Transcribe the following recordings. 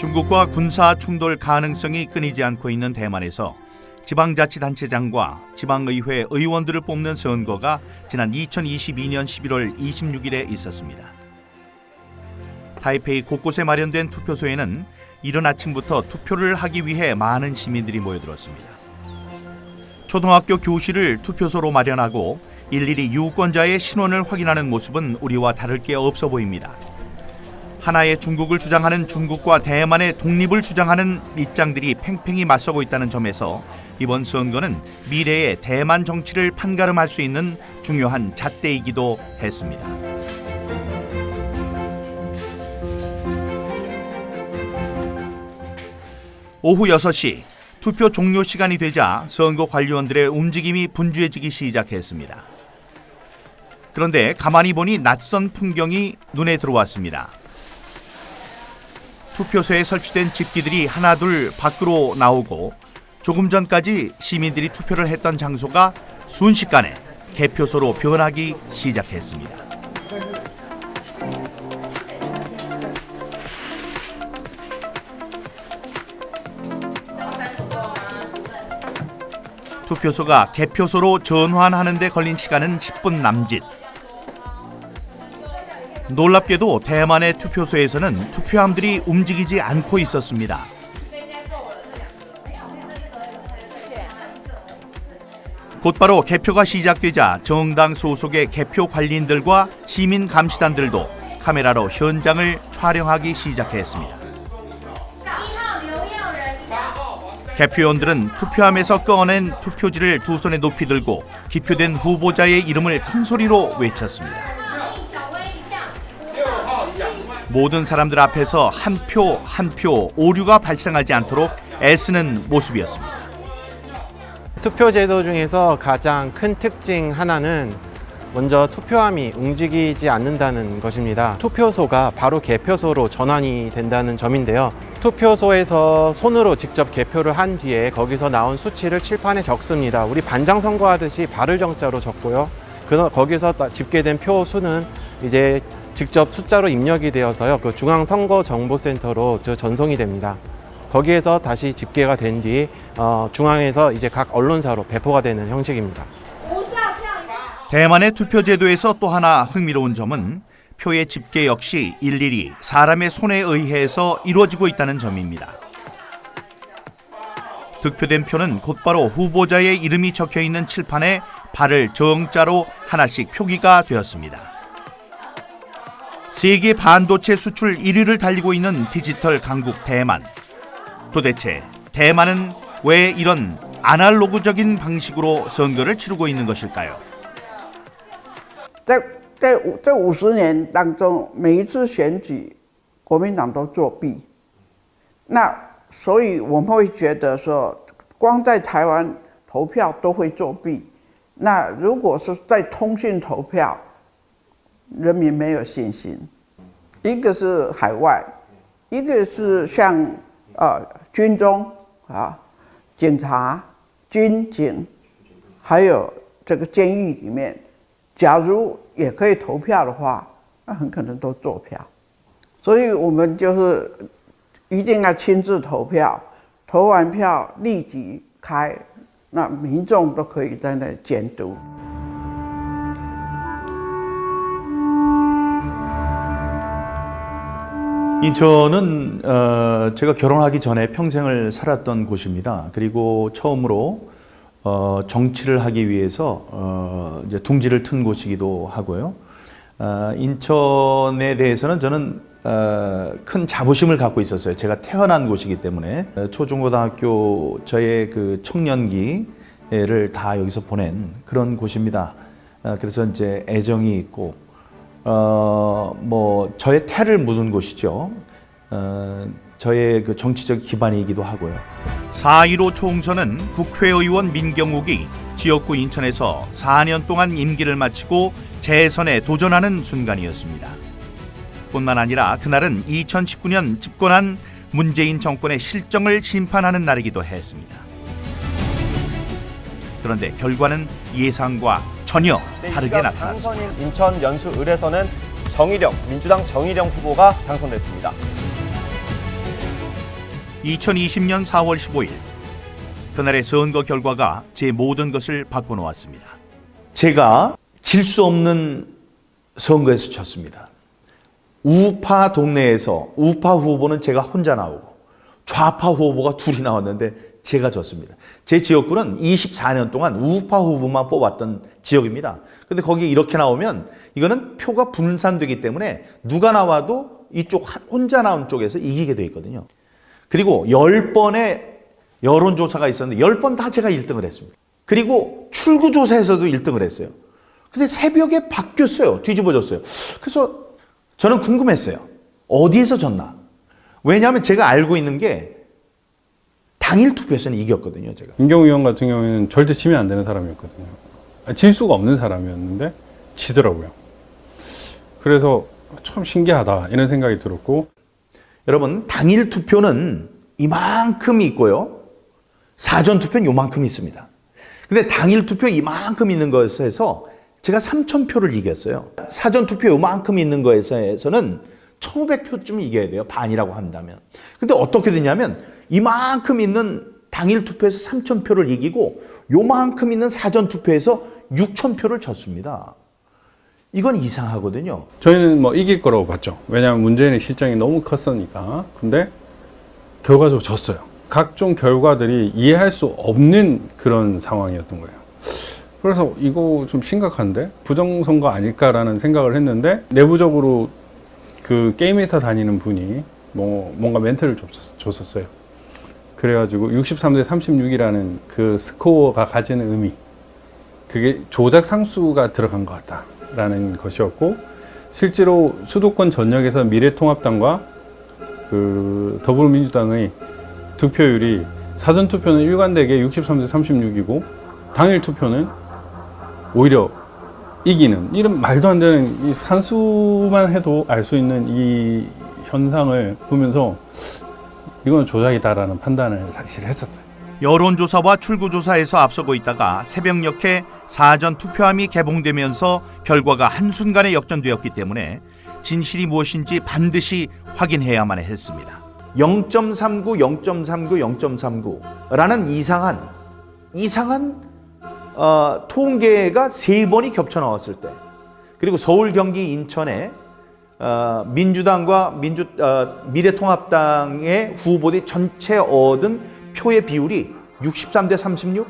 중국과 군사 충돌 가능성이 끊이지 않고 있는 대만에서 지방자치단체장과 지방의회 의원들을 뽑는 선거가 지난 2022년 11월 26일에 있었습니다. 타이페이 곳곳에 마련된 투표소에는 이른 아침부터 투표를 하기 위해 많은 시민들이 모여들었습니다. 초등학교 교실을 투표소로 마련하고 일일이 유권자의 신원을 확인하는 모습은 우리와 다를 게 없어 보입니다. 하나의 중국을 주장하는 중국과 대만의 독립을 주장하는 입장들이 팽팽히 맞서고 있다는 점에서 이번 선거는 미래의 대만 정치를 판가름할 수 있는 중요한 잣대이기도 했습니다. 오후 6시 투표 종료 시간이 되자 선거 관리원들의 움직임이 분주해지기 시작했습니다. 그런데 가만히 보니 낯선 풍경이 눈에 들어왔습니다. 투표소에 설치된 집기들이 하나둘 밖으로 나오고 조금 전까지 시민들이 투표를 했던 장소가 순식간에 개표소로 변하기 시작했습니다. 투표소가 개표소로 전환하는 데 걸린 시간은 10분 남짓. 놀랍게도 대만의 투표소에서는 투표함들이 움직이지 않고 있었습니다. 곧바로 개표가 시작되자 정당 소속의 개표 관리인들과 시민 감시단들도 카메라로 현장을 촬영하기 시작했습니다. 개표원들은 투표함에서 꺼낸 투표지를 두 손에 높이 들고 기표된 후보자의 이름을 큰 소리로 외쳤습니다. 모든 사람들 앞에서 한 표 한 표 오류가 발생하지 않도록 애쓰는 모습이었습니다. 투표 제도 중에서 가장 큰 특징 하나는 먼저 투표함이 움직이지 않는다는 것입니다. 투표소가 바로 개표소로 전환이 된다는 점인데요. 투표소에서 손으로 직접 개표를 한 뒤에 거기서 나온 수치를 칠판에 적습니다. 우리 반장 선거하듯이 발을 정자로 적고요. 거기서 집계된 표 수는 이제 직접 숫자로 입력이 되어서요. 그 중앙선거정보센터로 전송이 됩니다. 거기에서 다시 집계가 된 뒤 중앙에서 이제 각 언론사로 배포가 되는 형식입니다. 대만의 투표 제도에서 또 하나 흥미로운 점은 표의 집계 역시 일일이 사람의 손에 의해서 이루어지고 있다는 점입니다. 득표된 표는 곧바로 후보자의 이름이 적혀있는 칠판에 발을 정자로 하나씩 표기가 되었습니다. 세계 반도체 수출 1위를 달리고 있는 디지털 강국 대만. 도대체 대만은 왜 이런 아날로그적인 방식으로 선거를 치르고 있는 것일까요? 在这50年当中，每一次选举，国民党都作弊。那所以我们会觉得说，光在台湾投票都会作弊。那如果是在通讯投票，人民没有信心。一个是海外，一个是像军中啊、警察、军警，还有这个监狱里面。 假如也可以投票的话，那很可能都作票，所以我们就是一定要亲自投票，投完票立即开，那民众都可以在那里监督。 인천은 제가 결혼하기 전에 평생을 살았던 곳입니다. 그리고 처음으로 정치를 하기 위해서 이제 둥지를 튼 곳이기도 하고요. 인천에 대해서는 저는 큰 자부심을 갖고 있었어요. 제가 태어난 곳이기 때문에 초중고등학교 저의 그 청년기를 다 여기서 보낸 그런 곳입니다. 그래서 이제 애정이 있고 뭐 저의 태를 묻은 곳이죠. 저의 그 정치적 기반이기도 하고요. 4.15 총선은 국회의원 민경욱이 지역구 인천에서 4년 동안 임기를 마치고 재선에 도전하는 순간이었습니다. 뿐만 아니라 그날은 2019년 집권한 문재인 정권의 실정을 심판하는 날이기도 했습니다. 그런데 결과는 예상과 전혀 다르게 나타났습니다. 당선인 인천 연수 을에서는 민주당 정일영 후보가 당선됐습니다. 2020년 4월 15일 그날의 선거 결과가 제 모든 것을 바꿔놓았습니다. 제가 질 수 없는 선거에서 졌습니다. 우파 동네에서 우파 후보는 제가 혼자 나오고 좌파 후보가 둘이 나왔는데 제가 졌습니다. 제 지역구는 24년 동안 우파 후보만 뽑았던 지역입니다. 근데 거기 이렇게 나오면 이거는 표가 분산되기 때문에 누가 나와도 이쪽 혼자 나온 쪽에서 이기게 돼 있거든요. 그리고 10번의 여론조사가 있었는데 10번 다 제가 1등을 했습니다. 그리고 출구조사에서도 1등을 했어요. 근데 새벽에 바뀌었어요. 뒤집어졌어요. 그래서 저는 궁금했어요. 어디에서 졌나? 왜냐하면 제가 알고 있는 게 당일 투표에서는 이겼거든요. 제가. 김경우 의원 같은 경우에는 절대 지면 안 되는 사람이었거든요. 질 수가 없는 사람이었는데 지더라고요. 그래서 참 신기하다 이런 생각이 들었고, 여러분, 당일 투표는 이만큼 있고요. 사전 투표는 요만큼 있습니다. 근데 당일 투표 이만큼 있는 것에서 제가 3,000표를 이겼어요. 사전 투표 요만큼 있는 거에서는 1,500표쯤 이겨야 돼요. 반이라고 한다면. 근데 어떻게 되냐면 이만큼 있는 당일 투표에서 3,000표를 이기고 요만큼 있는 사전 투표에서 6,000표를 졌습니다. 이건 이상하거든요. 저희는 뭐 이길 거라고 봤죠. 왜냐하면 문재인의 실정이 너무 컸으니까. 근데 결과적으로 졌어요. 각종 결과들이 이해할 수 없는 그런 상황이었던 거예요. 그래서 이거 좀 심각한데? 부정선거 아닐까라는 생각을 했는데, 내부적으로 그 게임 회사 다니는 분이 뭔가 멘트를 줬었어요. 그래가지고 63대 36이라는 그 스코어가 가지는 의미, 그게 조작 상수가 들어간 것 같다라는 것이었고, 실제로 수도권 전역에서 미래통합당과 그 더불어민주당의 득표율이 사전 투표는 일관되게 63대 36이고 당일 투표는 오히려 이기는, 이런 말도 안 되는 이 산수만 해도 알 수 있는 이 현상을 보면서 이건 조작이다라는 판단을 사실 했었어요. 여론조사와 출구조사에서 앞서고 있다가 새벽녘에 사전 투표함이 개봉되면서 결과가 한순간에 역전되었기 때문에 진실이 무엇인지 반드시 확인해야만 했습니다. 0.39, 0.39, 0.39라는 이상한 통계가 3번이 겹쳐 나왔을 때, 그리고 서울, 경기, 인천에 민주당과 미래통합당의 후보들이 전체 얻은 표의 비율이 63대 36,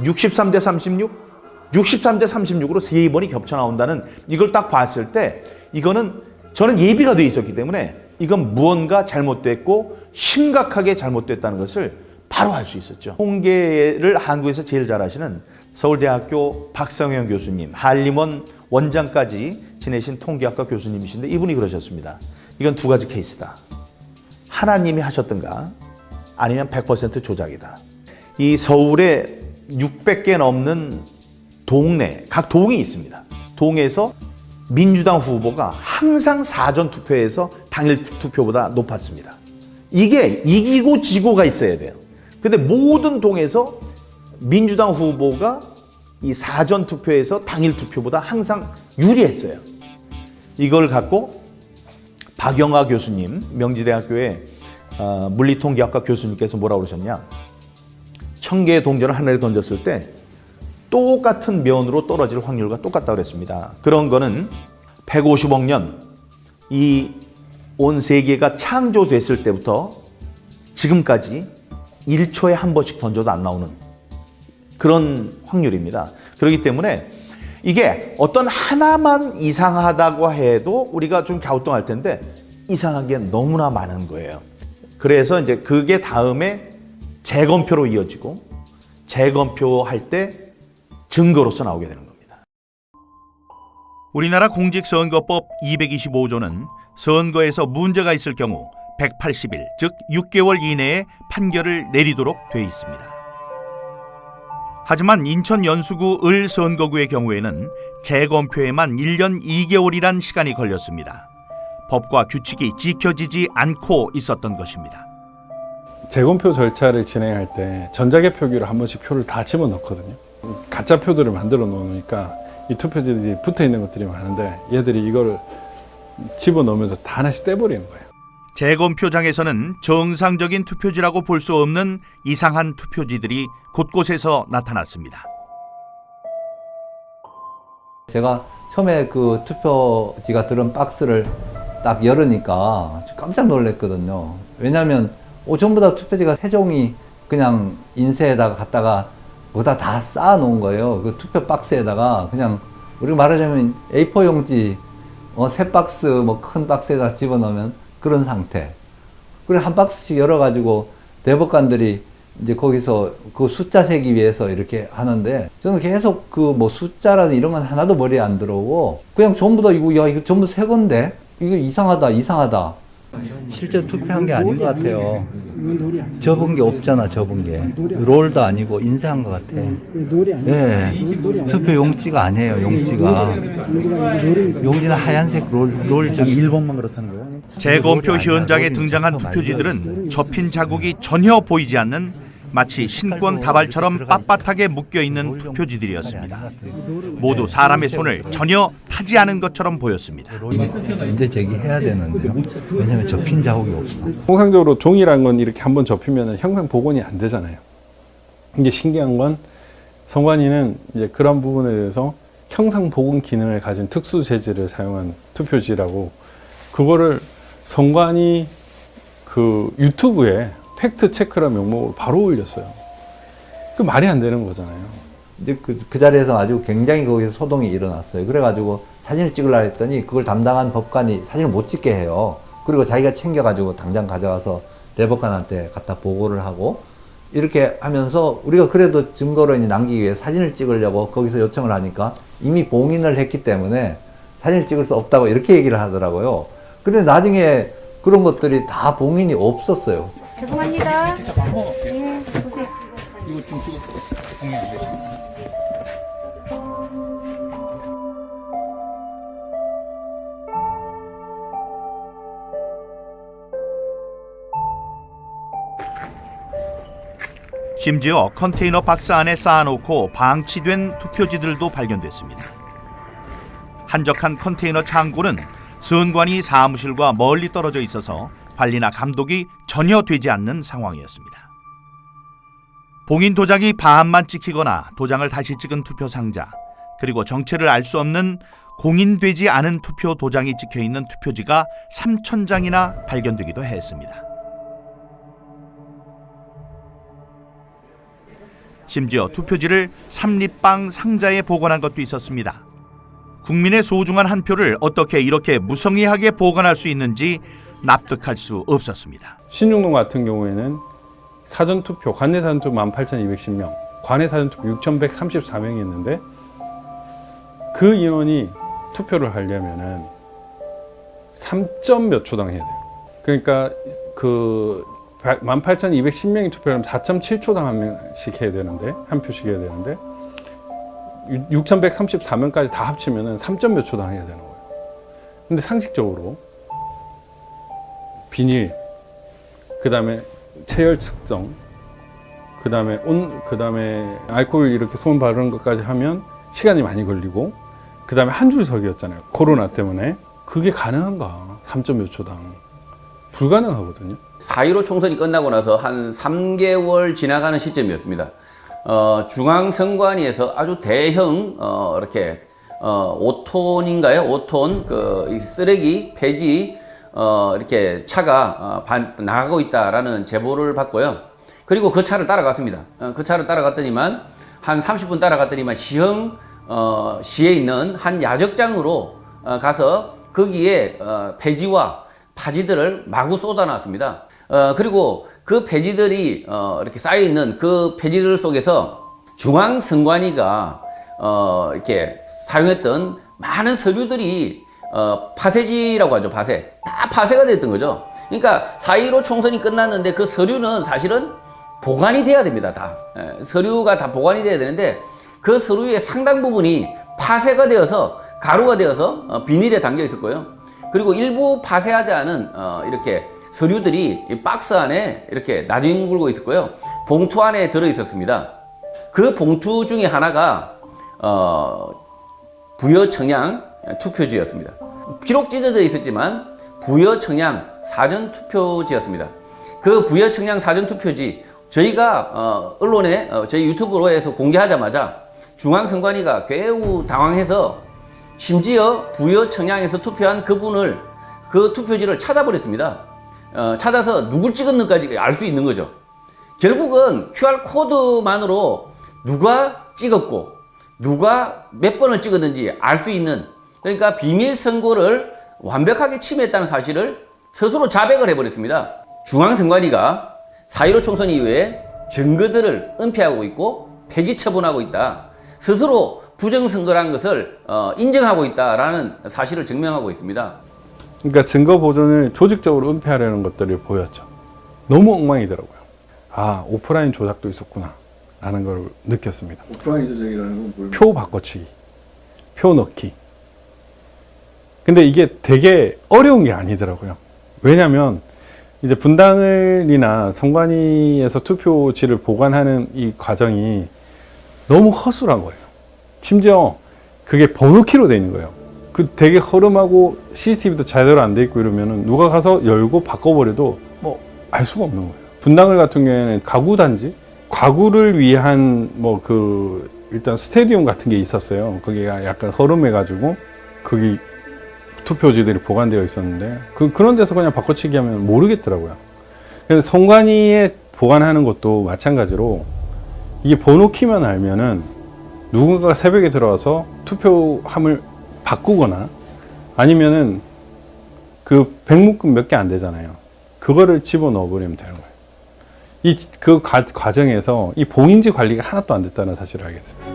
63대 36, 63대 36으로 3번이 겹쳐 나온다는, 이걸 딱 봤을 때 이거는 저는 예비가 돼 있었기 때문에 이건 무언가 잘못됐고 심각하게 잘못됐다는 것을 바로 알 수 있었죠. 통계를 한국에서 제일 잘하시는 서울대학교 박성현 교수님, 한림원 원장까지 지내신 통계학과 교수님이신데 이분이 그러셨습니다. 이건 두 가지 케이스다. 하나님이 하셨던가 아니면 100% 조작이다. 이 서울에 600개 넘는 동네, 각 동이 있습니다. 동에서 민주당 후보가 항상 사전 투표에서 당일 투표보다 높았습니다. 이게 이기고 지고가 있어야 돼요. 근데 모든 동에서 민주당 후보가 이 사전 투표에서 당일 투표보다 항상 유리했어요. 이걸 갖고 박영하 교수님, 명지대학교의 물리통계학과 교수님께서 뭐라고 그러셨냐? 1000개의 동전을 하늘에 던졌을 때 똑같은 면으로 떨어질 확률과 똑같다고 그랬습니다. 그런 거는 150억 년, 이 온 세계가 창조됐을 때부터 지금까지 1초에 한 번씩 던져도 안 나오는 그런 확률입니다. 그렇기 때문에 이게 어떤 하나만 이상하다고 해도 우리가 좀 갸우뚱할 텐데 이상한 게 너무나 많은 거예요. 그래서 이제 그게 다음에 재검표로 이어지고 재검표할 때 증거로서 나오게 되는 겁니다. 우리나라 공직선거법 225조는 선거에서 문제가 있을 경우 180일, 즉 6개월 이내에 판결을 내리도록 돼 있습니다. 하지만 인천 연수구 을 선거구의 경우에는 재검표에만 1년 2개월이란 시간이 걸렸습니다. 법과 규칙이 지켜지지 않고 있었던 것입니다. 재검표 절차를 진행할 때 전자개표기로 한 번씩 표를 다 집어넣거든요. 가짜 표들을 만들어 놓으니까 이 투표지들이 붙어 있는 것들이 많은데 얘들이 이걸 집어넣으면서 다 하나씩 떼버리는 거예요. 재검표장에서는 정상적인 투표지라고 볼 수 없는 이상한 투표지들이 곳곳에서 나타났습니다. 제가 처음에 그 투표지가 들은 박스를 딱 열으니까 깜짝 놀랐거든요. 왜냐하면 전부 다 투표지가 세 종이 그냥 인쇄에다가 갖다가 거기다 다 쌓아 놓은 거예요. 그 투표 박스에다가 그냥 우리가 말하자면 A4 용지 세 박스 뭐 큰 박스에다 집어넣으면 그런 상태. 그리고 한 박스씩 열어가지고 대법관들이 이제 거기서 그 숫자 세기 위해서 이렇게 하는데 저는 계속 그 뭐 숫자라든 이런 건 하나도 머리에 안 들어오고 그냥 전부 다 이거 전부 새 건데 이거 이상하다. 실제 투표한 게 아닌 것 같아요. 접은 게 없잖아, 접은 게. 롤도 아니고 인쇄한 것 같아. 예. 투표 용지가 아니에요, 용지가. 용지는 하얀색 롤 저기 일본만 그렇다는 거예요? 재검표 현장에 등장한 투표지들은 접힌 자국이 전혀 보이지 않는 마치 신권 다발처럼 빳빳하게 묶여있는 투표지들이었습니다. 모두 사람의 손을 전혀 타지 않은 것처럼 보였습니다. 문제 제기해야 되는데요. 왜냐면 접힌 자국이 없어. 통상적으로 종이란 건 이렇게 한번 접히면 형상 복원이 안 되잖아요. 이게 신기한 건 선관위는 이제 그런 부분에 대해서 형상 복원 기능을 가진 특수 재질을 사용한 투표지라고 그거를 선관위 그 유튜브에 팩트 체크라는 명목으로 바로 올렸어요. 그 말이 안 되는 거잖아요. 이제 그 자리에서 아주 굉장히 거기서 소동이 일어났어요. 그래가지고 사진을 찍으려고 했더니 그걸 담당한 법관이 사진을 못 찍게 해요. 그리고 자기가 챙겨가지고 당장 가져가서 대법관한테 갖다 보고를 하고 이렇게 하면서 우리가 그래도 증거로 이제 남기기 위해 사진을 찍으려고 거기서 요청을 하니까 이미 봉인을 했기 때문에 사진을 찍을 수 없다고 이렇게 얘기를 하더라고요. 근데 나중에 그런 것들이 다 봉인이 없었어요. 죄송합니다. 네, 보세요. 이거 좀 찍어 공유 안 되십니까? 심지어 컨테이너 박스 안에 쌓아놓고 방치된 투표지들도 발견됐습니다. 한적한 컨테이너 창고는 선관위 사무실과 멀리 떨어져 있어서 관리나 감독이 전혀 되지 않는 상황이었습니다. 봉인 도장이 반만 찍히거나 도장을 다시 찍은 투표 상자, 그리고 정체를 알 수 없는 공인되지 않은 투표 도장이 찍혀있는 투표지가 3,000장이나 발견되기도 했습니다. 심지어 투표지를 삼립방 상자에 보관한 것도 있었습니다. 국민의 소중한 한 표를 어떻게 이렇게 무성의하게 보관할 수 있는지 납득할 수 없었습니다. 신중동 같은 경우에는 사전투표, 관내 사전투표 18,210명, 관내 사전투표 6,134명이 있는데 그 인원이 투표를 하려면은 3점 몇 초당 해야 돼요. 그러니까 그 18,210명이 투표를 하면 4.7초당 한 명씩 해야 되는데, 한 표씩 해야 되는데 6,134명까지 다 합치면은 3점 몇 초당 해야 되는 거예요. 근데 상식적으로 비닐, 그 다음에 체열 측정, 그 다음에 알코올 이렇게 손 바르는 것까지 하면 시간이 많이 걸리고, 그 다음에 한 줄 서기였잖아요. 코로나 때문에. 그게 가능한가? 3점 몇 초당. 불가능하거든요. 4.15 총선이 끝나고 나서 한 3개월 지나가는 시점이었습니다. 중앙선관위에서 아주 대형, 이렇게, 5톤인가요? 5톤, 그, 쓰레기, 폐지, 이렇게 차가 나가고 있다라는 제보를 받고요. 그리고 그 차를 따라갔습니다. 그 차를 따라갔더니만 한 30분 따라갔더니만 시에 있는 한 야적장으로 가서 거기에 폐지와 파지들을 마구 쏟아놨습니다. 그리고 그 폐지들이 이렇게 쌓여 있는 그 폐지들 속에서 중앙선관위가 이렇게 사용했던 많은 서류들이 파쇄지라고 하죠. 파쇄. 다 파쇄가 됐던 거죠. 그러니까 4.15 총선이 끝났는데 그 서류는 사실은 보관이 돼야 됩니다. 다. 서류가 다 보관이 돼야 되는데 그 서류의 상당 부분이 파쇄가 되어서 가루가 되어서 비닐에 담겨 있었고요. 그리고 일부 파쇄하지 않은 이렇게 서류들이 이 박스 안에 이렇게 나뒹굴고 있었고요. 봉투 안에 들어 있었습니다. 그 봉투 중에 하나가 부여청양 투표지였습니다. 비록 찢어져 있었지만 부여청양 사전 투표지였습니다. 그 부여 청량 사전 투표지 저희가 언론에 저희 유튜브로에서 공개하자마자 중앙선관위가 매우 당황해서 심지어 부여 청량에서 투표한 그분을 그 투표지를 찾아버렸습니다. 찾아서 누굴 찍었는지까지 알 수 있는 거죠. 결국은 QR코드만으로 누가 찍었고 누가 몇 번을 찍었는지 알 수 있는, 그러니까 비밀 선고를 완벽하게 침해했다는 사실을 스스로 자백을 해버렸습니다. 중앙선관위가 4.15 총선 이후에 증거들을 은폐하고 있고 폐기 처분하고 있다. 스스로 부정선거란 것을 인정하고 있다라는 사실을 증명하고 있습니다. 그러니까 증거 보존을 조직적으로 은폐하려는 것들이 보였죠. 너무 엉망이더라고요. 아, 오프라인 조작도 있었구나 라는 걸 느꼈습니다. 오프라인 조작이라는 건 뭘? 표 바꿔치기, 표 넣기. 근데 이게 되게 어려운 게 아니더라고요. 왜냐면 이제 분당을이나 선관위에서 투표지를 보관하는 이 과정이 너무 허술한 거예요. 심지어 그게 번호키로 돼 있는 거예요. 그 되게 허름하고 CCTV도 제대로 안 돼 있고 이러면은 누가 가서 열고 바꿔버려도 뭐 알 수가 없는 거예요. 분당을 같은 경우에는 가구 단지, 가구를 위한 뭐 그 일단 스테디움 같은 게 있었어요. 거기가 약간 허름해가지고 거기 투표지들이 보관되어 있었는데 그런 데서 그냥 바꿔치기 하면 모르겠더라고요. 그래서 선관위에 보관하는 것도 마찬가지로 이게 번호키만 알면은 누군가가 새벽에 들어와서 투표함을 바꾸거나 아니면은 그 백묶음 몇 개 안 되잖아요. 그거를 집어넣어 버리면 되는 거예요. 그 과정에서 이 봉인지 관리가 하나도 안 됐다는 사실을 알게 됐어요.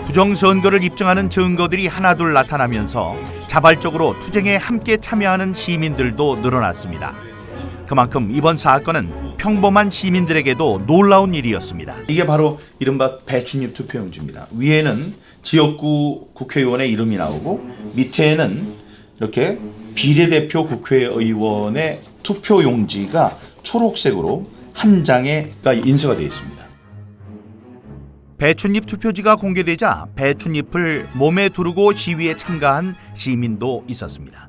부정선거를 입증하는 증거들이 하나둘 나타나면서 자발적으로 투쟁에 함께 참여하는 시민들도 늘어났습니다. 그만큼 이번 사건은 평범한 시민들에게도 놀라운 일이었습니다. 이게 바로 이른바 배춧잎 투표용지입니다. 위에는 지역구 국회의원의 이름이 나오고 밑에는 이렇게 비례대표 국회의원의 투표용지가 초록색으로 한 장에 인쇄가 되어 있습니다. 배춧잎 투표지가 공개되자 배춧잎을 몸에 두르고 시위에 참가한 시민도 있었습니다.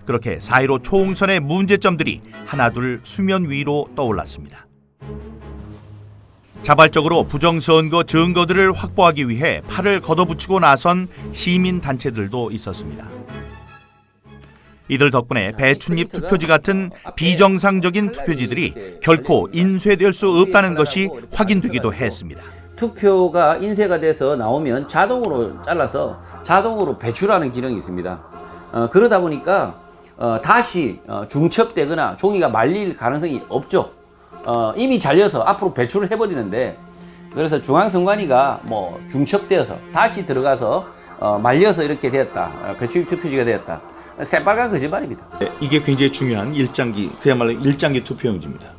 그렇게 4.15 총선의 문제점들이 하나둘 수면 위로 떠올랐습니다. 자발적으로 부정선거 증거들을 확보하기 위해 팔을 걷어붙이고 나선 시민단체들도 있었습니다. 이들 덕분에 배춧잎 투표지 같은 비정상적인 투표지들이 결코 인쇄될 수 없다는 것이 확인되기도 했습니다. 투표가 인쇄가 돼서 나오면 자동으로 잘라서 자동으로 배출하는 기능이 있습니다. 그러다 보니까 다시 중첩되거나 종이가 말릴 가능성이 없죠. 이미 잘려서 앞으로 배출을 해버리는데, 그래서 중앙선관위가 뭐 중첩되어서 다시 들어가서 말려서 이렇게 되었다, 배출입 투표지가 되었다, 새빨간 거짓말입니다. 이게 굉장히 중요한 일장기, 그야말로 일장기 투표용지입니다.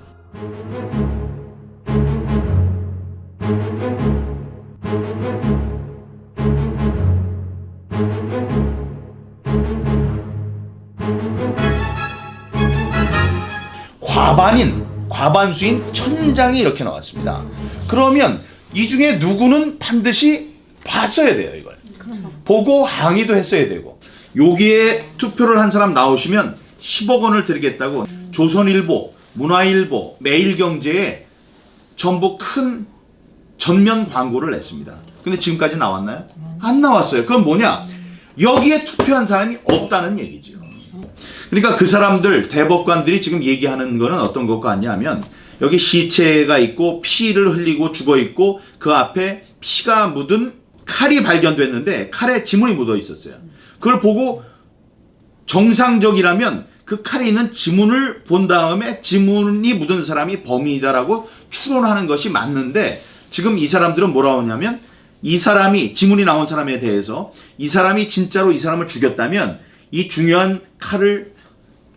과반수인 1000장이 이렇게 나왔습니다. 그러면 이 중에 누구는 반드시 봤어야 돼요, 이걸. 보고 항의도 했어야 되고, 여기에 투표를 한 사람 나오시면 10억 원을 드리겠다고 조선일보, 문화일보, 매일경제에 전부 큰 전면 광고를 냈습니다. 근데 지금까지 나왔나요? 안 나왔어요. 그건 뭐냐? 여기에 투표한 사람이 없다는 얘기죠. 그러니까 그 사람들, 대법관들이 지금 얘기하는 거는 어떤 것 같냐면, 여기 시체가 있고 피를 흘리고 죽어 있고 그 앞에 피가 묻은 칼이 발견됐는데 칼에 지문이 묻어 있었어요. 그걸 보고 정상적이라면 그 칼에 있는 지문을 본 다음에 지문이 묻은 사람이 범인이다라고 추론하는 것이 맞는데, 지금 이 사람들은 뭐라고 하냐면, 이 사람이, 지문이 나온 사람에 대해서 이 사람이 진짜로 이 사람을 죽였다면 이 중요한 칼을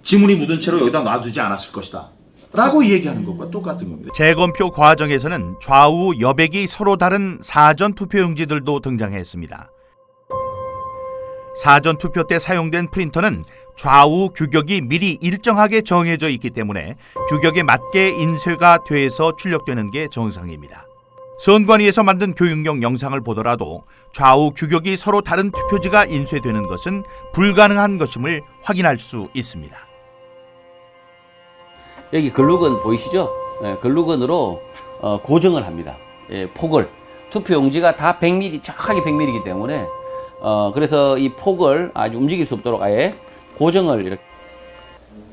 지문이 묻은 채로 여기다 놔두지 않았을 것이다 라고 얘기하는 것과 똑같은 겁니다. 재검표 과정에서는 좌우 여백이 서로 다른 사전 투표용지들도 등장했습니다. 사전 투표 때 사용된 프린터는 좌우 규격이 미리 일정하게 정해져 있기 때문에 규격에 맞게 인쇄가 돼서 출력되는 게 정상입니다. 선관위에서 만든 교육용 영상을 보더라도 좌우 규격이 서로 다른 투표지가 인쇄되는 것은 불가능한 것임을 확인할 수 있습니다. 여기 글루건 보이시죠? 글루건으로 고정을 합니다. 폭을. 투표 용지가 다 100mm, 정확하게 100mm이기 때문에 그래서 이 폭을 아주 움직일 수 없도록 아예 고정을 이렇게.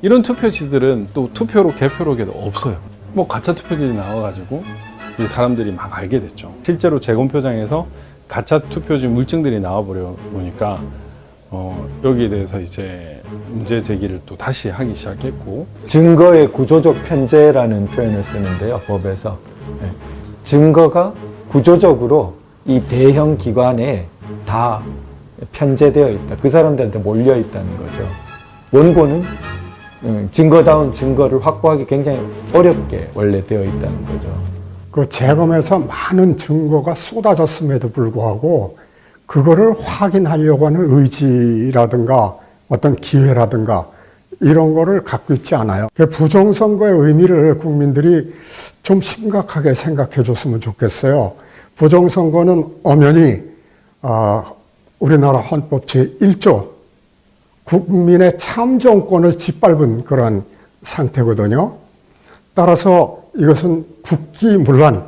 이런 투표지들은 또 투표로 개표록에도 없어요. 뭐 가짜 투표지들이 나와가지고 이 사람들이 막 알게 됐죠. 실제로 재검표장에서 가짜 투표지 물증들이 나와버려 보니까 여기에 대해서 이제 문제 제기를 또 다시 하기 시작했고, 증거의 구조적 편제라는 표현을 쓰는데요, 법에서. 증거가 구조적으로 이 대형 기관에 다 편제되어 있다. 그 사람들한테 몰려 있다는 거죠. 원고는 증거다운 증거를 확보하기 굉장히 어렵게 원래 되어 있다는 거죠. 그 재검에서 많은 증거가 쏟아졌음에도 불구하고 그거를 확인하려고 하는 의지라든가 어떤 기회라든가 이런 거를 갖고 있지 않아요. 부정선거의 의미를 국민들이 좀 심각하게 생각해 줬으면 좋겠어요. 부정선거는 엄연히 우리나라 헌법 제1조 국민의 참정권을 짓밟은 그런 상태거든요. 따라서 이것은 국기문란,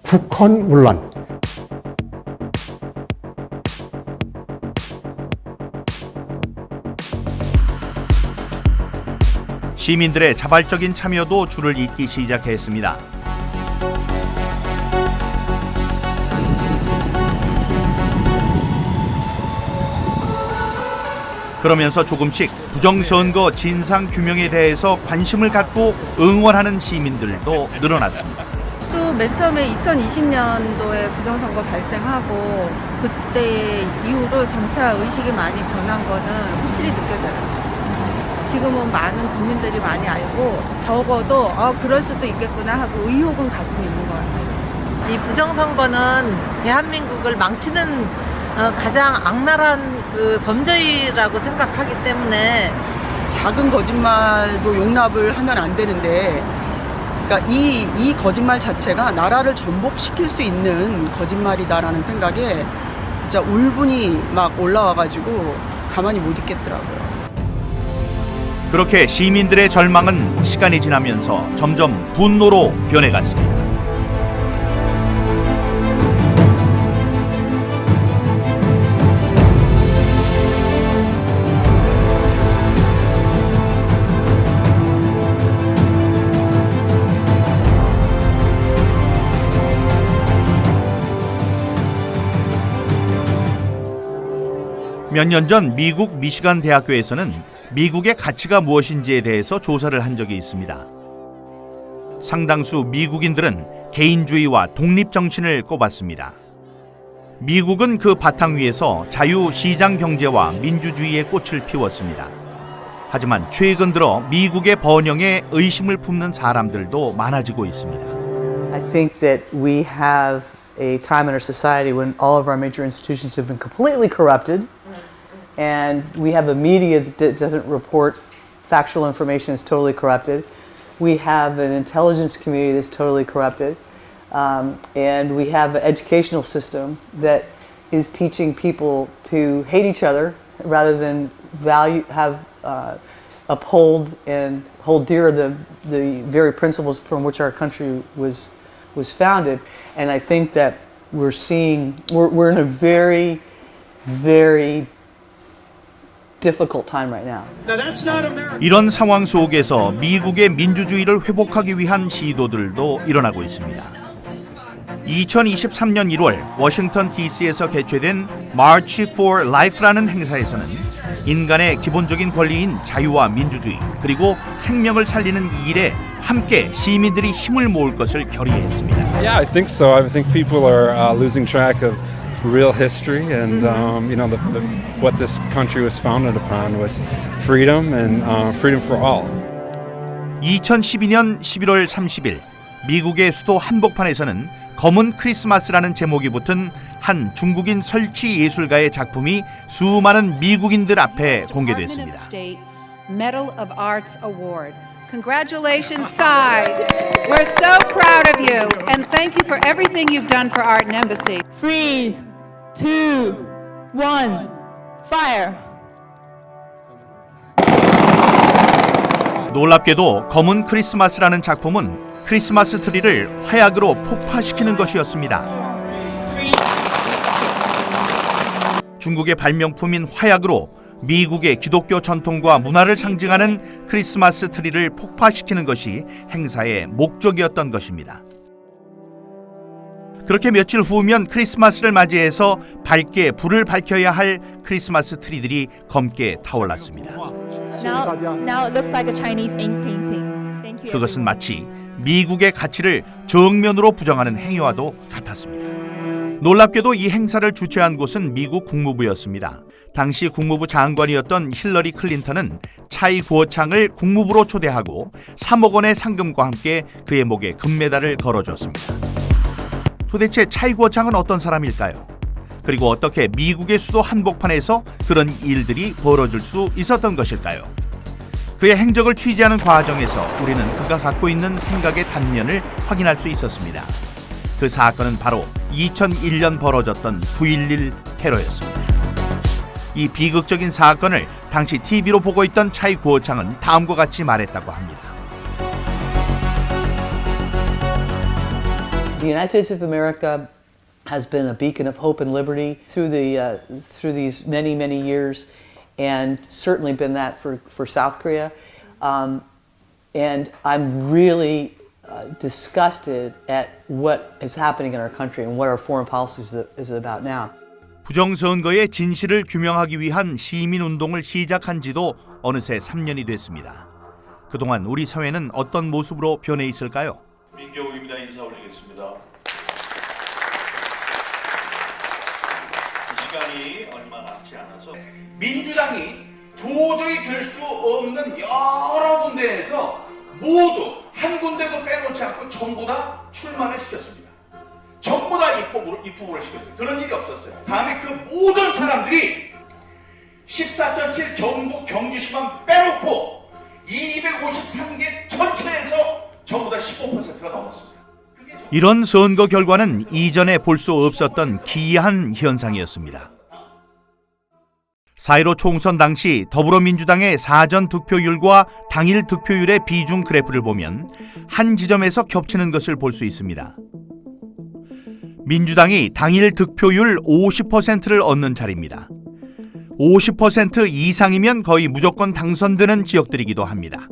국헌문란. 시민들의 자발적인 참여도 줄을 잇기 시작했습니다. 그러면서 조금씩 부정선거 진상규명에 대해서 관심을 갖고 응원하는 시민들도 늘어났습니다. 또 맨 처음에 2020년도에 부정선거 발생하고 그때 이후로 점차 의식이 많이 변한 거는 확실히 느껴져요. 지금은 많은 국민들이 많이 알고 적어도 그럴 수도 있겠구나 하고 의혹은 가지고 있는 것 같아요. 이 부정선거는 대한민국을 망치는 가장 악랄한 그 범죄라고 생각하기 때문에 작은 거짓말도 용납을 하면 안 되는데, 그러니까 이 거짓말 자체가 나라를 전복시킬 수 있는 거짓말이다라는 생각에 진짜 울분이 막 올라와가지고 가만히 못 있겠더라고요. 그렇게 시민들의 절망은 시간이 지나면서 점점 분노로 변해갔습니다. 몇 년 전 미국 미시간 대학교에서는 미국의 가치가 무엇인지에 대해서 조사를 한 적이 있습니다. 상당수 미국인들은 개인주의와 독립정신을 꼽았습니다. 미국은 그 바탕 위에서 자유시장 경제와 민주주의의 꽃을 피웠습니다. 하지만 최근 들어 미국의 번영에 의심을 품는 사람들도 많아지고 있습니다. I think that we have a time in our society when all of our major institutions have been completely corrupted. And we have a media that doesn't report factual information, is totally corrupted. We have an intelligence community that's totally corrupted. And we have an educational system that is teaching people to hate each other rather than uphold and hold dear the very principles from which our country was founded. And I think that we're in a very, very difficult time right now. 이런 상황 속에서 미국의 민주주의를 회복하기 위한 시도들도 일어나고 있습니다. 2023년 1월 워싱턴 DC에서 개최된 March for Life라는 행사에서는 인간의 기본적인 권리인 자유와 민주주의 그리고 생명을 살리는 이 일에 함께 시민들이 힘을 모을 것을 결의했습니다. Yeah, I think so. I think people are losing track of real history, and what this country was founded upon was freedom and freedom for all. 2012년 11월 30일 미국의 수도 한복판에서는 검은 크리스마스라는 제목이 붙은 한 중국인 설치 예술가의 작품이 수많은 미국인들 앞에 공개됐습니다. Medal of Arts Award. Congratulations, Sai. We're so proud of you, and thank you for everything you've done for Art and Embassy. 3, 2, 1, fire. 놀랍게도 검은 크리스마스라는 작품은 크리스마스 트리를 화약으로 폭파시키는 것이었습니다. 중국의 발명품인 화약으로 미국의 기독교 전통과 문화를 상징하는 크리스마스 트리를 폭파시키는 것이 행사의 목적이었던 것입니다. 그렇게 며칠 후면 크리스마스를 맞이해서 밝게 불을 밝혀야 할 크리스마스 트리들이 검게 타올랐습니다. Now it looks like a Chinese ink painting. Thank you. 그것은 마치 미국의 가치를 정면으로 부정하는 행위와도 같았습니다. 놀랍게도 이 행사를 주최한 곳은 미국 국무부였습니다. 당시 국무부 장관이었던 힐러리 클린턴은 차이 구어창을 국무부로 초대하고 3억 원의 상금과 함께 그의 목에 금메달을 걸어줬습니다. 도대체 차이 구어창은 어떤 사람일까요? 그리고 어떻게 미국의 수도 한복판에서 그런 일들이 벌어질 수 있었던 것일까요? 그의 행적을 취재하는 과정에서 우리는 그가 갖고 있는 생각의 단면을 확인할 수 있었습니다. 그 사건은 바로 2001년 벌어졌던 9.11 테러였습니다. 이 비극적인 사건을 당시 TV로 보고 있던 차이 구어창은 다음과 같이 말했다고 합니다. The United States of America has been a beacon of hope and liberty through these many years, and certainly been that for South Korea. And I'm really disgusted at what is happening in our country and what our foreign policy is about now. 부정선거의 진실을 규명하기 위한 시민운동을 시작한 지도 어느새 3년이 됐습니다. 그동안 우리 사회는 어떤 모습으로 변해 있을까요? 민경욱입니다. 인사 올리겠습니다. 시간이 얼마 남지 않아서 민주당이 도저히 될 수 없는 여러 군데에서 모두 한 군데도 빼놓지 않고 전부 다 출마를 시켰습니다. 전부 다 입후보를 시켰어요. 그런 일이 없었어요. 다음에 그 모든 사람들이 14.7 경북 경주시만 빼놓고 253개 전체에서 전부 다 15%가 넘었습니다. 이런 선거 결과는 이전에 볼 수 없었던 기이한 현상이었습니다. 4.15 총선 당시 더불어민주당의 사전 득표율과 당일 득표율의 비중 그래프를 보면 한 지점에서 겹치는 것을 볼 수 있습니다. 민주당이 당일 득표율 50%를 얻는 자리입니다. 50% 이상이면 거의 무조건 당선되는 지역들이기도 합니다.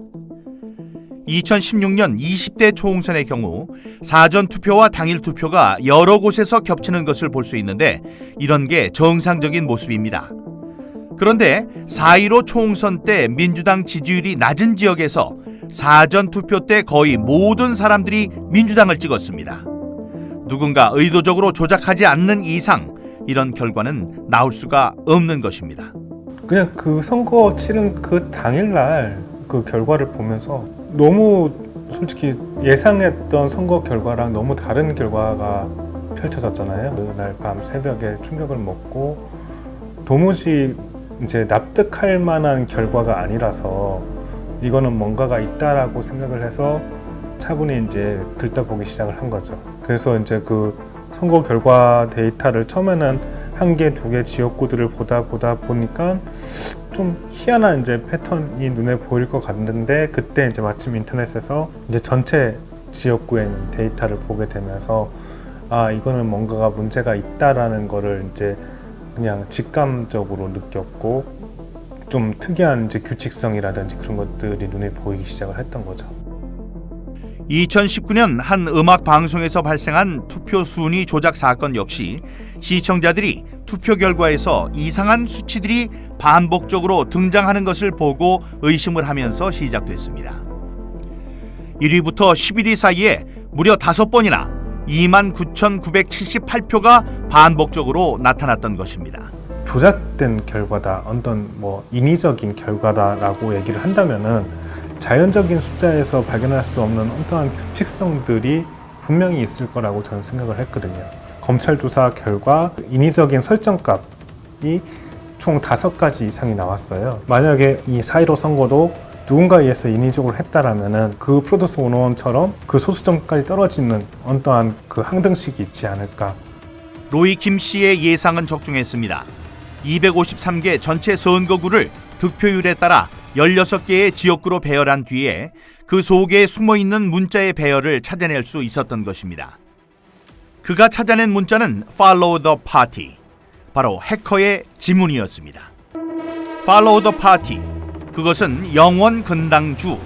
2016년 20대 총선의 경우 사전 투표와 당일 투표가 여러 곳에서 겹치는 것을 볼 수 있는데 이런 게 정상적인 모습입니다. 그런데 4.15 총선 때 민주당 지지율이 낮은 지역에서 사전 투표 때 거의 모든 사람들이 민주당을 찍었습니다. 누군가 의도적으로 조작하지 않는 이상 이런 결과는 나올 수가 없는 것입니다. 그냥 그 선거 치른 그 당일날 그 결과를 보면서 너무 솔직히 예상했던 선거 결과랑 너무 다른 결과가 펼쳐졌잖아요. 그날 밤 새벽에 충격을 먹고 도무지 이제 납득할 만한 결과가 아니라서 이거는 뭔가가 있다라고 생각을 해서 차분히 이제 들떠보기 시작을 한 거죠. 그래서 이제 그 선거 결과 데이터를 처음에는 1개, 2개 지역구들을 보다 보니까 좀 희한한 이제 패턴이 눈에 보일 것 같는데 그때 이제 마침 인터넷에서 이제 전체 지역구의 데이터를 보게 되면서 아 이거는 뭔가가 문제가 있다라는 거를 이제 그냥 직감적으로 느꼈고 좀 특이한 이제 규칙성이라든지 그런 것들이 눈에 보이기 시작을 했던 거죠. 2019년 한 음악 방송에서 발생한 투표 순위 조작 사건 역시 시청자들이 투표 결과에서 이상한 수치들이 반복적으로 등장하는 것을 보고 의심을 하면서 시작됐습니다. 1위부터 11위 사이에 무려 5번이나 29,978표가 반복적으로 나타났던 것입니다. 조작된 결과다, 어떤 뭐 인위적인 결과다라고 얘기를 한다면은 자연적인 숫자에서 발견할 수 없는 어떠한 규칙성들이 분명히 있을 거라고 저는 생각을 했거든요. 검찰 조사 결과 인위적인 설정값이 총 5가지 이상이 나왔어요. 만약에 이 4.15 선거도 누군가에 의해서 인위적으로 했다라면은 그 프로듀스 101처럼 그 소수점까지 떨어지는 어떠한 그 항등식이 있지 않을까. 로이 김 씨의 예상은 적중했습니다. 253개 전체 선거구를 득표율에 따라 16개의 지역구로 배열한 뒤에 그 속에 숨어있는 문자의 배열을 찾아낼 수 있었던 것입니다. 그가 찾아낸 문자는 Follow the Party, 바로 해커의 지문이었습니다. Follow the Party, 그것은 영원 근당주,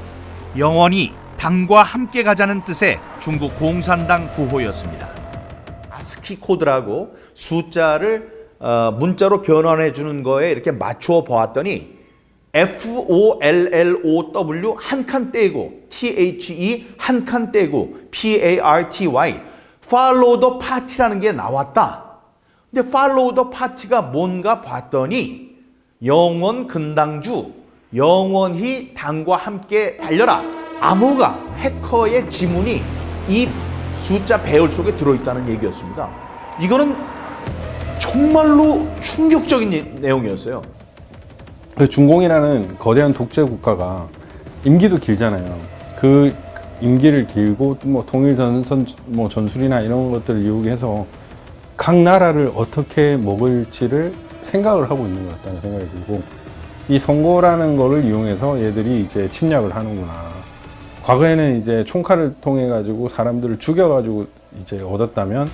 영원히 당과 함께 가자는 뜻의 중국 공산당 구호였습니다. 아스키 코드라고 숫자를 문자로 변환해 주는 거에 이렇게 맞추어 보았더니 FOLLOW 한 칸 떼고 THE 한 칸 떼고 PARTY Follow the Party라는 게 나왔다. 근데 Follow the Party가 뭔가 봤더니 영원 근당주, 영원히 당과 함께 달려라. 암호가 해커의 지문이 이 숫자 배열 속에 들어있다는 얘기였습니다. 이거는 정말로 충격적인 내용이었어요. 중공이라는 거대한 독재 국가가 임기도 길잖아요. 그 임기를 길고 뭐 통일 전술이나 이런 것들을 이용해서 각 나라를 어떻게 먹을지를 생각을 하고 있는 것 같다는 생각이 들고, 이 선거라는 거를 이용해서 얘들이 이제 침략을 하는구나. 과거에는 이제 총칼을 통해 가지고 사람들을 죽여 가지고 이제 얻었다면,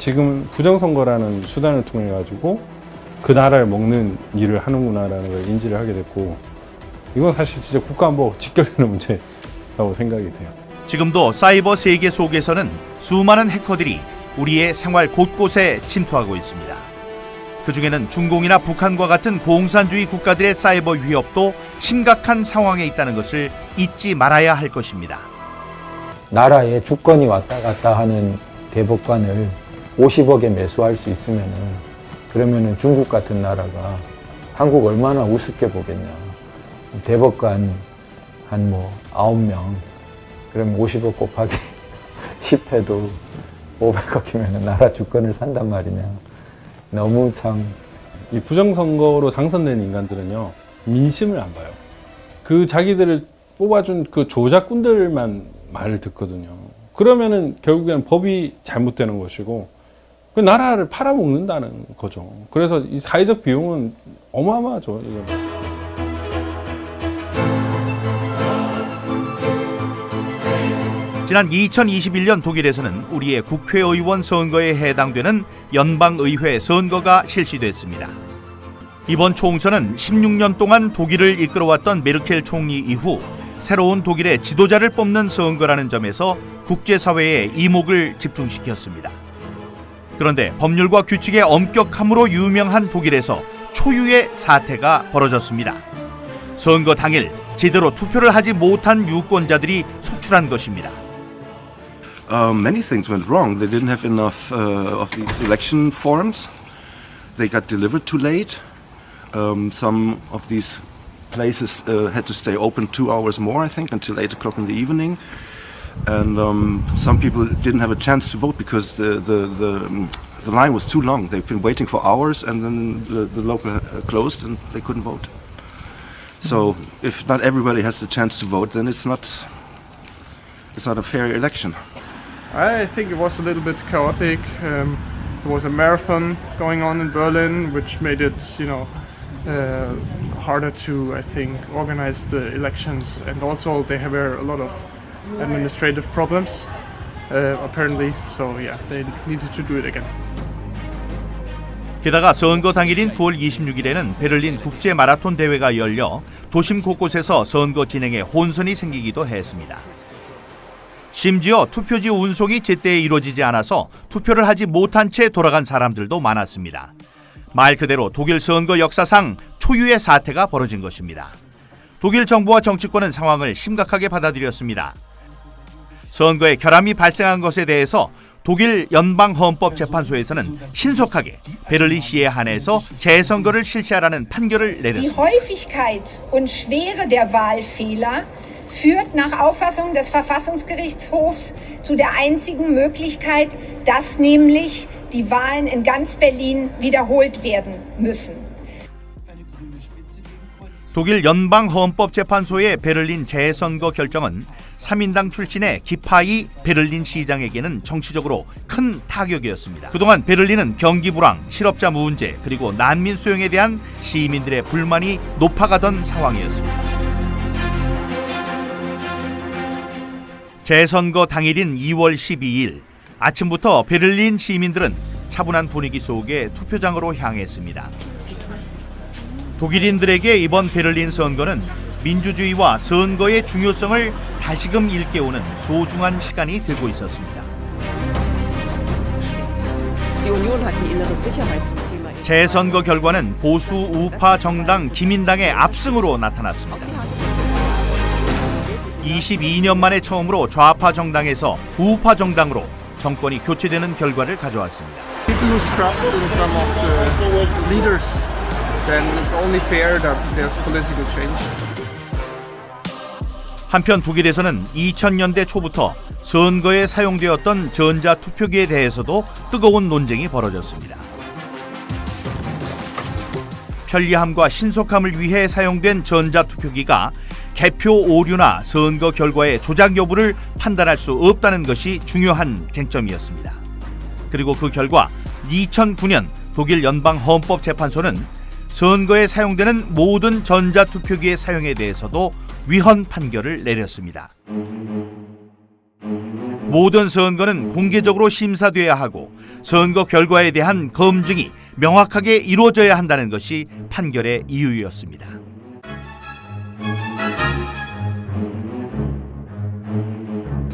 지금 부정선거라는 수단을 통해 가지고 그 나라를 먹는 일을 하는구나라는 걸 인지를 하게 됐고, 이건 사실 진짜 국가안보 직결되는 문제라고 생각이 돼요. 지금도 사이버 세계 속에서는 수많은 해커들이 우리의 생활 곳곳에 침투하고 있습니다. 그중에는 중공이나 북한과 같은 공산주의 국가들의 사이버 위협도 심각한 상황에 있다는 것을 잊지 말아야 할 것입니다. 나라에 주권이 왔다 갔다 하는 대법관을 50억에 매수할 수 있으면은, 그러면은 중국 같은 나라가 한국 얼마나 우습게 보겠냐. 대법관 한 9명, 그러면 50억 곱하기 10해도 500억이면 나라 주권을 산단 말이냐. 너무 참. 이 부정선거로 당선된 인간들은요, 민심을 안 봐요. 그 자기들을 뽑아준 그 조작꾼들만 말을 듣거든요. 그러면은 결국엔 법이 잘못되는 것이고, 그 나라를 팔아먹는다는 거죠. 그래서 이 사회적 비용은 어마어마하죠. 이건. 지난 2021년 독일에서는 우리의 국회의원 선거에 해당되는 연방의회 선거가 실시됐습니다. 이번 총선은 16년 동안 독일을 이끌어왔던 메르켈 총리 이후 새로운 독일의 지도자를 뽑는 선거라는 점에서 국제사회의 이목을 집중시켰습니다. 그런데 법률과 규칙의 엄격함으로 유명한 독일에서 초유의 사태가 벌어졌습니다. 선거 당일 제대로 투표를 하지 못한 유권자들이 속출한 것입니다. Many things went wrong. They didn't have enough of these election forms. They got delivered too late. Some of these places had to stay open 2 hours more, I think, until 8 o'clock in the evening. And some people didn't have a chance to vote because the line was too long. They've been waiting for hours, and then the local closed, and they couldn't vote. So if not everybody has the chance to vote, then it's not a fair election. I think it was a little bit chaotic. There was a marathon going on in Berlin, which made it, harder to, I think, organize the elections. And also they have a lot of administrative problems, apparently. So yeah, they needed to do it again. 게다가 선거 당일인 9월 26일에는 베를린 국제 마라톤 대회가 열려 도심 곳곳에서 선거 진행에 혼선이 생기기도 했습니다. 심지어 투표지 운송이 제때 이루어지지 않아서 투표를 하지 못한 채 돌아간 사람들도 많았습니다. 말 그대로 독일 선거 역사상 초유의 사태가 벌어진 것입니다. 독일 정부와 정치권은 상황을 심각하게 받아들였습니다. 선거에 결함이 발생한 것에 대해서 독일 연방헌법재판소에서는 신속하게 베를린시에 한해서 재선거를 실시하라는 판결을 내렸습니다. Die Häufigkeit und Schwere der Wahlfehler führt nach Auffassung des Verfassungsgerichtshofs zu der einzigen Möglichkeit, dass nämlich die Wahlen in ganz Berlin wiederholt werden müssen. 독일 연방헌법재판소의 베를린 재선거 결정은 3인당 출신의 기파이 베를린 시장에게는 정치적으로 큰 타격이었습니다. 그동안 베를린은 경기 불황, 실업자 문제, 그리고 난민 수용에 대한 시민들의 불만이 높아가던 상황이었습니다. 재선거 당일인 2월 12일 아침부터 베를린 시민들은 차분한 분위기 속에 투표장으로 향했습니다. 독일인들에게 이번 베를린 선거는 민주주의와 선거의 중요성을 다시금 일깨우는 소중한 시간이 되고 있었습니다. 재선거 결과는 보수 우파 정당 기민당의 압승으로 나타났습니다. 22년 만에 처음으로 좌파 정당에서 우파 정당으로 정권이 교체되는 결과를 가져왔습니다. People lose trust in some of the leaders. Then it's only fair that there's political change. 한편 독일에서는 2000년대 초부터 선거에 사용되었던 전자투표기에 대해서도 뜨거운 논쟁이 벌어졌습니다. 편리함과 신속함을 위해 사용된 전자투표기가 개표 오류나 선거 결과의 조작 여부를 판단할 수 없다는 것이 중요한 쟁점이었습니다. 그리고 그 결과 2009년 독일 연방헌법재판소는 선거에 사용되는 모든 전자투표기의 사용에 대해서도 위헌 판결을 내렸습니다. 모든 선거는 공개적으로 심사돼야 하고 선거 결과에 대한 검증이 명확하게 이루어져야 한다는 것이 판결의 이유였습니다.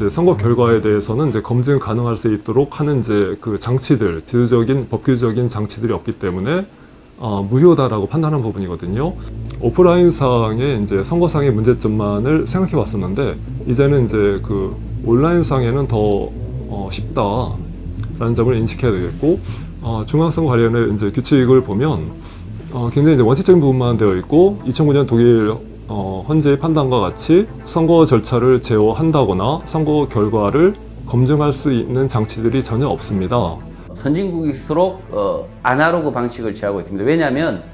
선거 결과에 대해서는 이제 검증 가능할 수 있도록 하는 이제 그 장치들, 제도적인 법규적인 장치들이 없기 때문에 무효다라고 판단한 부분이거든요. 오프라인상의 이제 선거상의 문제점만을 생각해 왔었는데 이제는 이제 그 온라인상에는 더 쉽다라는 점을 인식해야 되겠고 중앙선거 관련의 이제 규칙을 보면 굉장히 이제 원칙적인 부분만 되어 있고 2009년 독일 헌재의 판단과 같이 선거 절차를 제어한다거나 선거 결과를 검증할 수 있는 장치들이 전혀 없습니다. 선진국일수록 아날로그 방식을 취하고 있습니다. 왜냐하면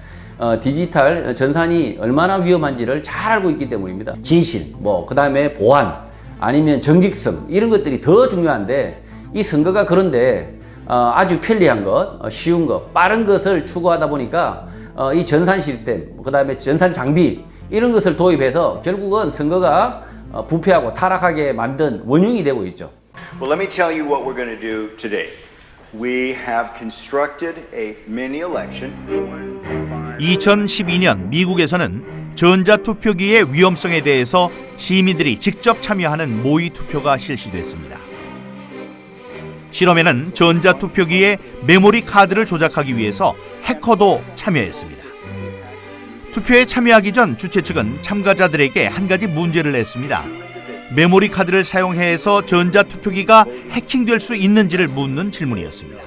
디지털 전산이 얼마나 위험한지를 잘 알고 있기 때문입니다. 진실, 그 다음에 보안, 아니면 정직성 이런 것들이 더 중요한데 이 선거가 그런데 아주 편리한 것, 쉬운 것, 빠른 것을 추구하다 보니까 이 전산 시스템, 그 다음에 전산 장비 이런 것을 도입해서 결국은 선거가 부패하고 타락하게 만든 원흉이 되고 있죠. Well, let me tell you what we're going to do today. We have constructed a mini election. 2012년 미국에서는 전자투표기의 위험성에 대해서 시민들이 직접 참여하는 모의 투표가 실시됐습니다. 실험에는 전자투표기의 메모리 카드를 조작하기 위해서 해커도 참여했습니다. 투표에 참여하기 전 주최 측은 참가자들에게 한 가지 문제를 냈습니다. 메모리 카드를 사용해서 전자투표기가 해킹될 수 있는지를 묻는 질문이었습니다.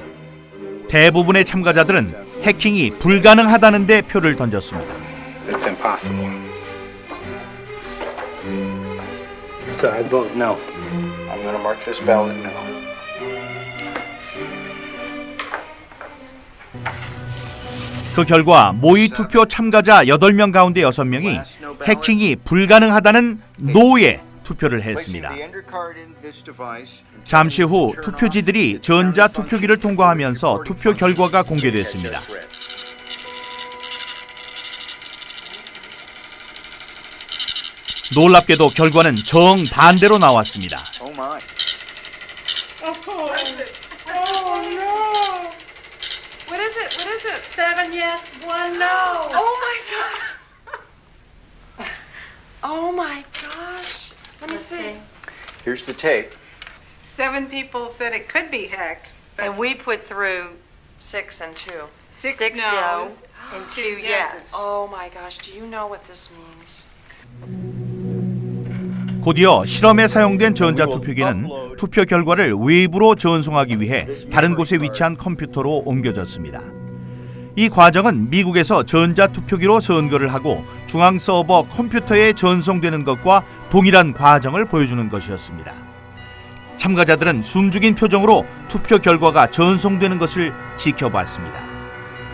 대부분의 참가자들은 해킹이 불가능하다는 데 표를 던졌습니다. It's impossible. So I vote no. I'm going to mark this ballot no. 그 결과 모의 투표 참가자 8명 가운데 6명이 해킹이 불가능하다는 노에 투표를 했습니다. 잠시 후 투표지들이 전자투표기를 통과하면서 투표 결과가 공개됐습니다. 놀랍게도 결과는 정반대로 나왔습니다. What is it? 7 yes, 1 no. Oh my gosh. Oh my gosh. Let me see. Here's the tape. 7 people said it could be hacked. And we put through 6 and 2. 6 no's and 2 yes. Oh my gosh. Do you know what this means? 곧이어 실험에 사용된 전자투표기는 투표 결과를 외부로 전송하기 위해 다른 곳에 위치한 컴퓨터로 옮겨졌습니다. 이 과정은 미국에서 전자투표기로 선거를 하고 중앙 서버 컴퓨터에 전송되는 것과 동일한 과정을 보여주는 것이었습니다. 참가자들은 숨죽인 표정으로 투표 결과가 전송되는 것을 지켜봤습니다.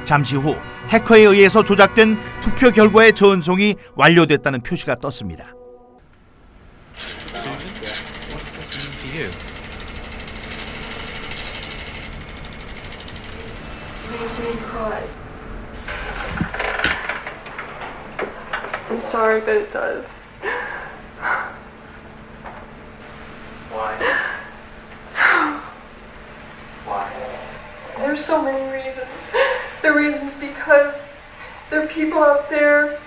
잠시 후 해커에 의해서 조작된 투표 결과의 전송이 완료됐다는 표시가 떴습니다. Makes me cry. I'm sorry, but it does. Why? Why? There's so many reasons. The reasons because there are people out there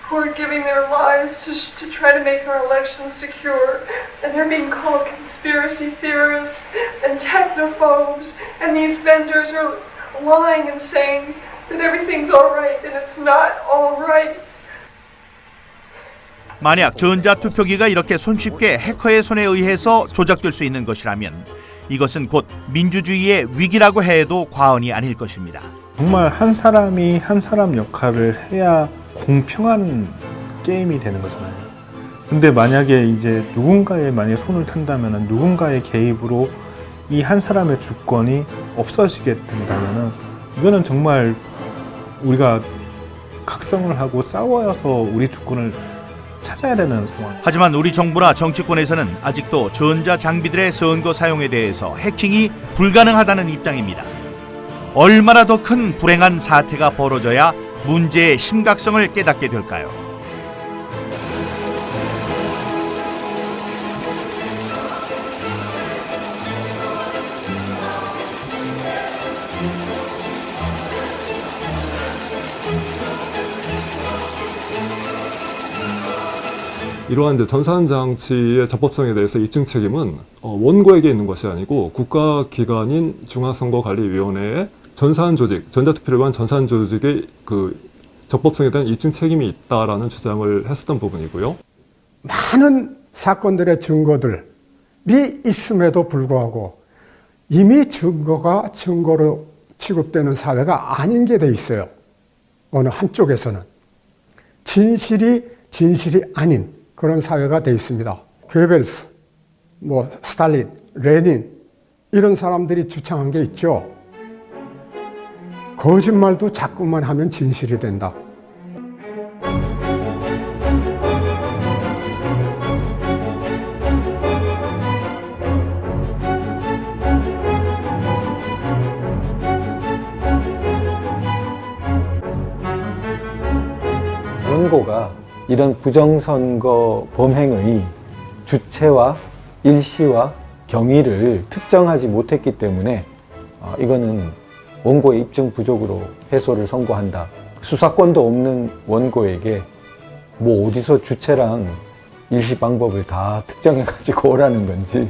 who are giving their lives to try to make our elections secure, and they're being called conspiracy theorists and technophobes, and these vendors are lying and saying that everything's all right, and it's not all right. 만약 전자투표기가 이렇게 손쉽게 해커의 손에 의해서 조작될 수 있는 것이라면 이것은 곧 민주주의의 위기라고 해도 과언이 아닐 것입니다. 정말 한 사람이 한 사람 역할을 해야 공평한 게임이 되는 거잖아요. 근데 만약에 이제 누군가의 만약에 손을 탄다면 누군가의 개입으로 이 한 사람의 주권이 없어지게 된다면 이거는 정말 우리가 각성을 하고 싸워서 우리 주권을 찾아야 되는 상황. 하지만 우리 정부나 정치권에서는 아직도 전자장비들의 선거 사용에 대해서 해킹이 불가능하다는 입장입니다. 얼마나 더 큰 불행한 사태가 벌어져야 문제의 심각성을 깨닫게 될까요? 이러한 이제 전산 장치의 적법성에 대해서 입증 책임은 원고에게 있는 것이 아니고 국가기관인 중앙선거관리위원회의 전산 조직, 전자투표를 위한 전산 조직의 그 적법성에 대한 입증 책임이 있다라는 주장을 했었던 부분이고요. 많은 사건들의 증거들이 있음에도 불구하고 이미 증거가 증거로 취급되는 사회가 아닌 게 돼 있어요. 어느 한쪽에서는 진실이 아닌 그런 사회가 돼 있습니다. 괴벨스, 스탈린, 레닌 이런 사람들이 주창한 게 있죠. 거짓말도 자꾸만 하면 진실이 된다. 원고가 이런 부정선거 범행의 주체와 일시와 경위를 특정하지 못했기 때문에 이거는 원고의 입증 부족으로 패소를 선고한다. 수사권도 없는 원고에게 어디서 주체랑 일시 방법을 다 특정해가지고 오라는 건지,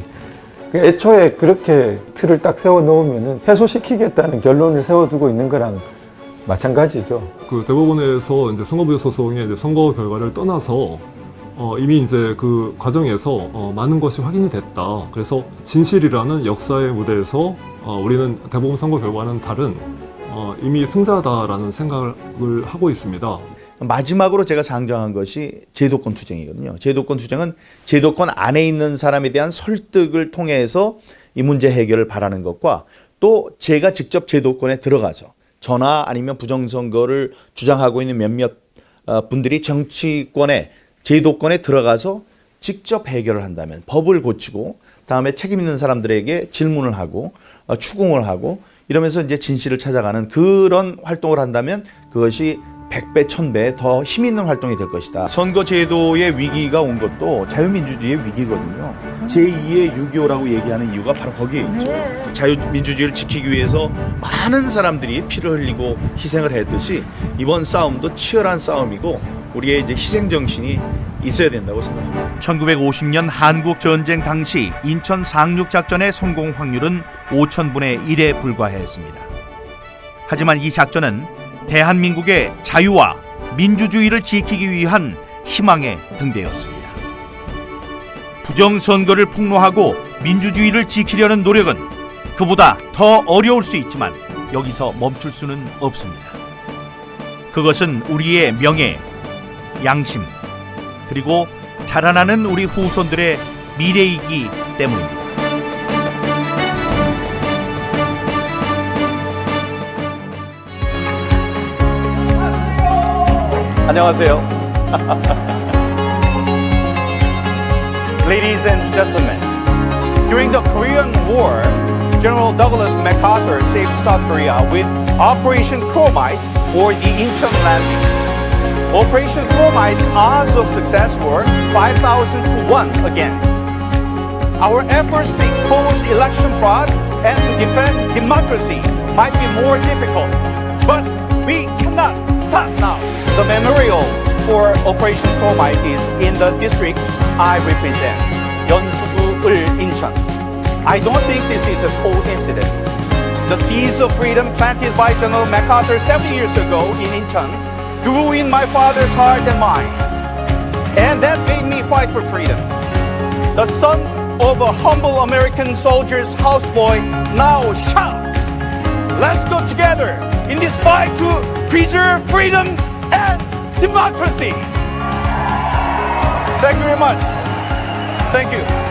애초에 그렇게 틀을 딱 세워 놓으면 패소시키겠다는 결론을 세워두고 있는 거랑 마찬가지죠. 그 대법원에서 이제 선거부의 소송의 이제 선거 결과를 떠나서 이미 이제 그 과정에서 많은 것이 확인이 됐다. 그래서 진실이라는 역사의 무대에서 우리는 대법원 선거 결과는 다른 이미 승자다라는 생각을 하고 있습니다. 마지막으로 제가 상정한 것이 제도권 투쟁이거든요. 제도권 투쟁은 제도권 안에 있는 사람에 대한 설득을 통해서 이 문제 해결을 바라는 것과 또 제가 직접 제도권에 들어가서 저나 아니면 부정선거를 주장하고 있는 몇몇 분들이 정치권에 제도권에 들어가서 직접 해결을 한다면 법을 고치고 다음에 책임 있는 사람들에게 질문을 하고 추궁을 하고 이러면서 이제 진실을 찾아가는 그런 활동을 한다면 그것이 100배, 1000배 더 힘 있는 활동이 될 것이다. 선거제도의 위기가 온 것도 자유민주주의의 위기거든요. 제2의 6.25라고 얘기하는 이유가 바로 거기에 있죠. 자유민주주의를 지키기 위해서 많은 사람들이 피를 흘리고 희생을 했듯이 이번 싸움도 치열한 싸움이고 우리의 이제 희생정신이 있어야 된다고 생각합니다. 1950년 한국전쟁 당시 인천 상륙작전의 성공 확률은 5,000분의 1에 불과했습니다. 하지만 이 작전은 대한민국의 자유와 민주주의를 지키기 위한 희망의 등대였습니다. 부정선거를 폭로하고 민주주의를 지키려는 노력은 그보다 더 어려울 수 있지만 여기서 멈출 수는 없습니다. 그것은 우리의 명예, 양심, 그리고 자라나는 우리 후손들의 미래이기 때문입니다. 안녕하세요. Ladies and gentlemen, during the Korean War, General Douglas MacArthur saved South Korea with Operation Chromite or the Incheon landing. Operation Chromite's odds of success were 5,000 to 1 against. Our efforts to expose election fraud and to defend democracy might be more difficult, but we cannot stop now. The memorial for Operation Chromite is in the district I represent, Yeonsubu-ul, Incheon. I don't think this is a coincidence. The seeds of freedom planted by General MacArthur 70 years ago in Incheon grew in my father's heart and mind, and that made me fight for freedom. The son of a humble American soldier's houseboy now shouts, let's go together in this fight to preserve freedom and democracy. Thank you very much. Thank you.